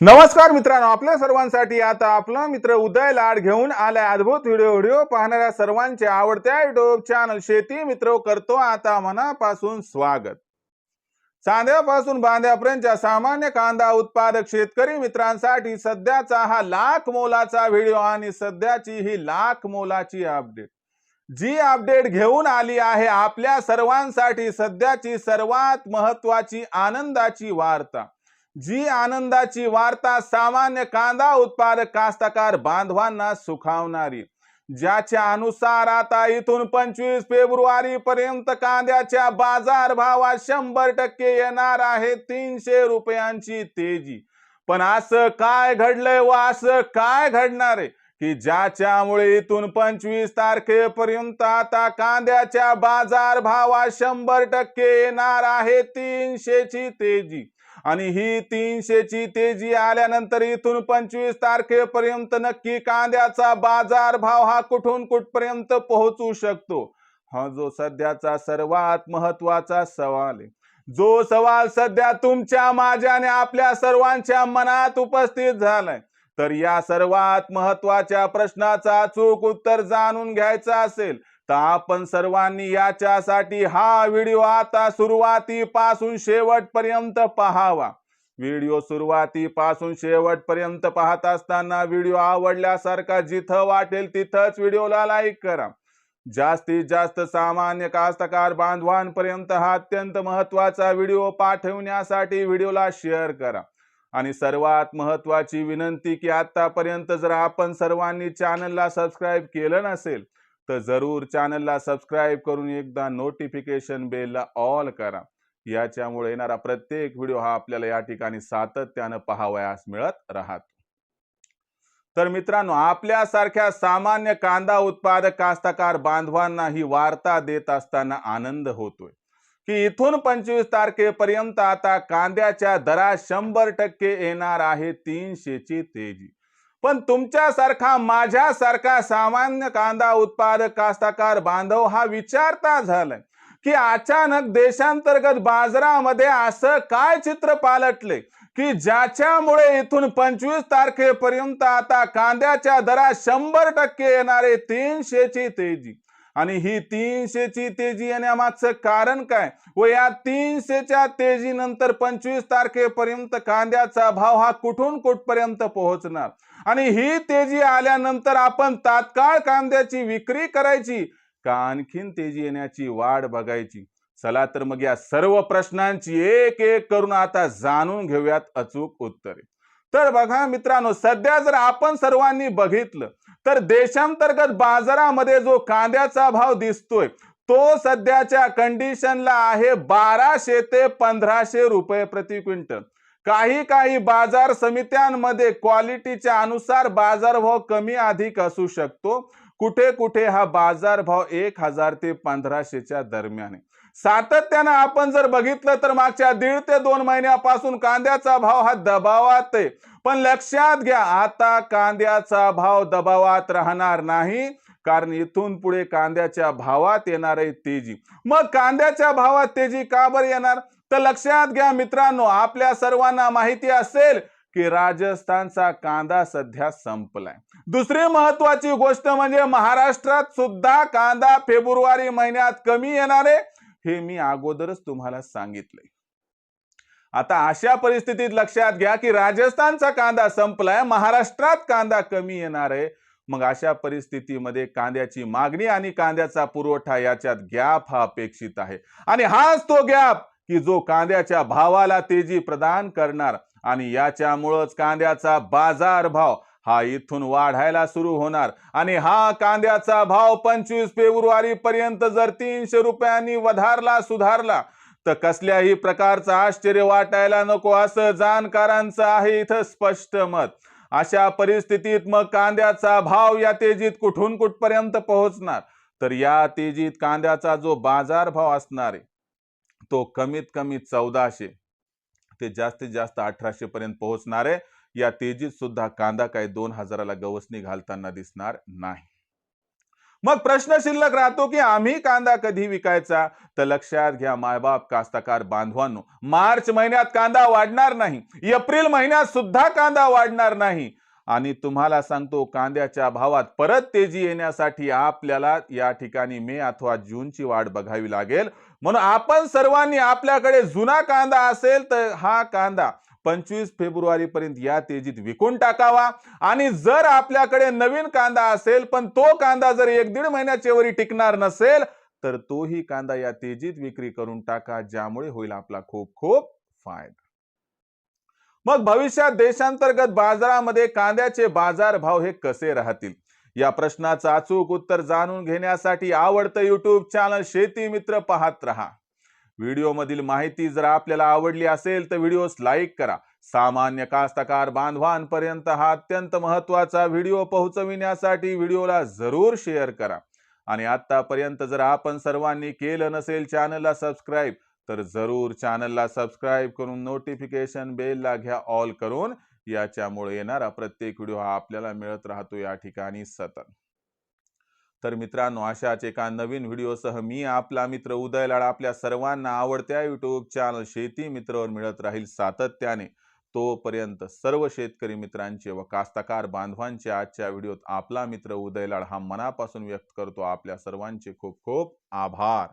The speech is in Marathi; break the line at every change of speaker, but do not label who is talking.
नमस्कार मित्रांनो, आपल्या सर्वांसाठी आता आपला मित्र उदय लाड घेऊन आलाय अद्भुत व्हिडिओ पाहणाऱ्या सर्वांचे आवडत्या युट्यूब चॅनल शेती मित्र करतो आता मनापासून स्वागत। चांद्यापासून बांद्यापर्यंतच्या सामान्य कांदा उत्पादक शेतकरी मित्रांसाठी सध्याचा हा लाख मोलाचा व्हिडिओ आणि सध्याची ही लाख मोलाची अपडेट, जी अपडेट घेऊन आली आहे आपल्या सर्वांसाठी सध्याची सर्वात महत्त्वाची आनंदाची वार्ता। जी आनंदाची वार्ता सामान्य कांदा उत्पादक कास्तकार बांधवांना सुखावणारी, ज्याच्या अनुसार आता इथून 25 फेब्रुवारी पर्यंत कांद्याच्या बाजार भावात 100% येणार आहे 300 रुपयांची तेजी। पण असं काय घडलंय व असं काय घडणार आहे की ज्याच्यामुळे इथून 25 तारखेपर्यंत आता कांद्याच्या बाजार भावात 100% येणार आहे 300 ची तेजी। आणि ही 300 ची तेजी आल्यानंतर इथून 25 तारखेपर्यंत नक्की कांद्याचा बाजार भाव हा कुठून कुठपर्यंत पोहोचू शकतो, हा जो सध्याचा सर्वात महत्त्वाचा सवाल आहे। जो सवाल सध्या तुमच्या माझ्या आणि आपल्या सर्वांच्या मनात उपस्थित झालाय। तर या सर्वात महत्त्वाच्या प्रश्नाचा अचूक उत्तर जाणून घ्यायचा असेल तर आपण सर्वांनी याच्यासाठी हा व्हिडिओ आता सुरुवातीपासून शेवटपर्यंत पाहावा। व्हिडिओ सुरुवातीपासून शेवटपर्यंत पाहत असताना व्हिडिओ आवडल्यासारखा जिथं वाटेल तिथंच व्हिडिओला लाईक करा। जास्तीत जास्त सामान्य कास्तकार बांधवांपर्यंत हा अत्यंत महत्त्वाचा व्हिडिओ पाठवण्यासाठी व्हिडिओला शेअर करा। आणि सर्वात महत्त्वाची विनंती की आतापर्यंत जर आपण सर्वांनी चॅनलला सबस्क्राइब केलं नसेल तर जरूर चॅनलला सबस्क्राइब करून एकदा नोटिफिकेशन बेलला ऑल करा। याच्यामुळे येणारा प्रत्येक व्हिडिओ हा आपल्याला या ठिकाणी सातत्याने पाहावयास मिळत राहतो। तर मित्रांनो, आपल्यासारख्या सामान्य कांदा उत्पादक कास्तकार बांधवांना ही वार्ता देत असताना आनंद होतोय की इथून 25 तारखेपर्यंत आता कांद्याच्या दरात 100% येणार आहे 300 ची तेजी। पण तुमच्यासारखा माझ्यासारखा सामान्य कांदा उत्पादक कास्तकार बांधव हा विचारता झालाय की अचानक देशांतर्गत बाजारामध्ये असं काय चित्र पालटले की ज्याच्यामुळे इथून 25 तारखेपर्यंत आता कांद्याच्या दरात 100% येणारे 300 ची तेजी। आणि ही 300 ची तेजी येण्यामागचं कारण काय व या 300 च्या तेजीनंतर 25 तारखेपर्यंत कांद्याचा भाव हा कुठून कुठपर्यंत पोहोचणार आणि ही तेजी आल्यानंतर आपण तात्काळ कांद्याची विक्री करायची का आणखीन तेजी येण्याची वाट बघायची। चला तर मग या सर्व प्रश्नांची एक एक करून आता जाणून घेऊयात अचूक उत्तरे। तर बघा मित्रांनो, सध्या जर आपण सर्वांनी बघितलं तर देशांतर्गत बाजारामध्ये जो कांद्याचा भाव दिसतोय तो सध्याच्या कंडिशनला आहे 1200 ते 1500 रुपये प्रति क्विंटल। काही बाजार समित्यांमध्ये क्वालिटीच्या अनुसार बाजारभाव कमी अधिक असू शकतो। कुठे कुठे हा बाजारभाव 1000 ते 1500 च्या दरम्यान आहे। सातत्याने आपण जर बघितलं तर मागच्या 1.5 ते 2 महिन्यापासून कांद्याचा भाव हा दबावात आहे। पण लक्षात घ्या, आता कांद्याचा भाव दबावात राहणार नाही, कारण इथून पुढे कांद्याच्या भावात येणार आहे तेजी। मग कांद्याच्या भावात तेजी का बरं येणार तर लक्षात घ्या मित्रांनो, आपल्या सर्वांना माहिती असेल की राजस्थानचा कांदा सध्या संपलाय। दुसरी महत्त्वाची गोष्ट म्हणजे महाराष्ट्रात सुद्धा कांदा फेब्रुवारी महिन्यात कमी येणार आहे, हे मी अगोदरच तुम्हाला सांगितले। आता अशा परिस्थितीत लक्षात घ्या की राजस्थानचा कांदा संपलाय, महाराष्ट्रात कांदा कमी येणार आहे। मग अशा परिस्थितीमध्ये कांद्याची मागणी आणि कांद्याचा पुरवठा याच्यात गॅप हा अपेक्षित आहे आणि हाच तो गॅप की जो कांद्याच्या भावाला तेजी प्रदान करणार आणि याच्यामुळेच कांद्याचा बाजार भाव हा इथून वाढायला सुरू होणार। आणि हा कांद्याचा भाव 25 फेब्रुवारी पर्यंत जर 300 रुपयांनी वधारला सुधारला तर कसल्याही प्रकारचं आश्चर्य वाटायला नको असं जाणकारांचं आहे इथं स्पष्ट मत। अशा परिस्थितीत मग कांद्याचा भाव या तेजीत कुठून कुठपर्यंत पोहोचणार तर या तेजीत कांद्याचा जो बाजार भाव असणार आहे तो कमीत कमी 1400 ते जास्तीत जास्त 1800 पर्यंत पोहोचणार आहे। या तेजीत सुद्धा कांदा काही 2000 ला गवसणी घालताना दिसणार नाही। मग प्रश्न शिल्लक राहतो की आम्ही कांदा कधी विकायचा? तर लक्षात घ्या मायबाप कास्तकार बांधवांनो, मार्च महिन्यात कांदा वाढणार नाही, एप्रिल महिन्यात सुद्धा कांदा वाढणार नाही. आणि तुम्हाला सांगतो कांद्याच्या भावात परत तेजी येण्यासाठी आपल्याला या ठिकाणी मे अथवा जूनची वाट बघावी लागेल. म्हणून आपण सर्वांनी आपल्याकडे जुना कांदा असेल तर हा कांदा 25 फेब्रुवारी पर्यंत या तेजीत विकून टाकावा. आणि जर आपल्याकडे नवीन कांदा असेल पण तो कांदा जर 1-1.5 महिन्याच्या वरी टिकणार नसेल तर तोही कांदा या तेजीत विक्री करून टाका, ज्यामुळे होईल आपला खूप खूप फायदा. मग भविष्यात देशांतर्गत बाजारामध्ये कांद्याचे बाजार भाव हे कसे राहतील, या प्रश्नाचं अचूक उत्तर जाणून घेण्यासाठी आवडतं युट्यूब चॅनल शेती मित्र पाहत रहा. व्हिडिओ मधील माहिती जर आपल्याला आवडली असेल तर व्हिडिओस लाईक करा. सामान्य कास्तकार बांधवांपर्यंत हा अत्यंत महत्त्वाचा व्हिडिओ पोहोचविण्यासाठी व्हिडिओला जरूर शेअर करा. आणि आतापर्यंत जर आपण सर्वांनी केलं नसेल चॅनलला सबस्क्राईब, तर जरूर चॅनलला सबस्क्राईब करून नोटिफिकेशन बेलला घ्या ऑल करून. याच्यामुळे येणारा प्रत्येक व्हिडिओ हा आपल्याला मिळत राहतो या ठिकाणी सतत. तर मित्रांनो, अशाच एका नवीन व्हिडिओसह मी आपला मित्र उदय लाड आपल्या सर्वांना आवडत्या युट्यूब चॅनल शेती मित्रवर मिळत राहील सातत्याने. तोपर्यंत सर्व शेतकरी मित्रांचे व कास्तकार बांधवांचे आजच्या व्हिडिओत आपला मित्र उदय लाड हा मनापासून व्यक्त करतो आपल्या सर्वांचे खूप खूप आभार.